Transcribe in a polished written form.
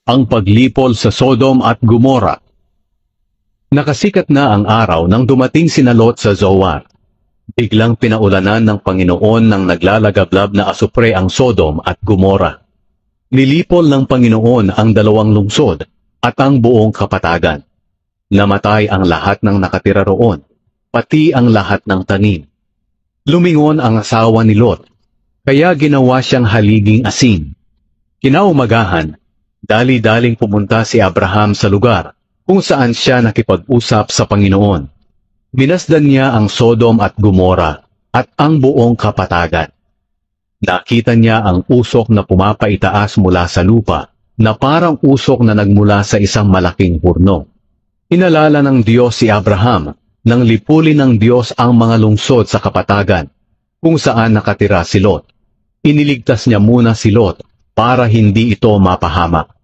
Ang paglipol sa Sodom at Gomora. Nakasikat na ang araw nang dumating sina Lot sa Zoar. Biglang pinaulanan ng Panginoon ng naglalagablab na asupre ang Sodom at Gomora. Nilipol ng Panginoon ang dalawang lungsod at ang buong kapatagan. Namatay ang lahat ng nakatira roon, pati ang lahat ng tanim. Lumingon ang asawa ni Lot, kaya ginawa siyang haliging asin. Kinaumagahan, dali-daling pumunta si Abraham sa lugar kung saan siya nakipag-usap sa Panginoon. Minasdan niya ang Sodom at Gomora at ang buong kapatagan. Nakita niya ang usok na pumapaitaas mula sa lupa na parang usok na nagmula sa isang malaking hurno. Inalala ng Diyos si Abraham nang lipulin ng Diyos ang mga lungsod sa kapatagan kung saan nakatira si Lot. Iniligtas niya muna si Lot para hindi ito mapahamak.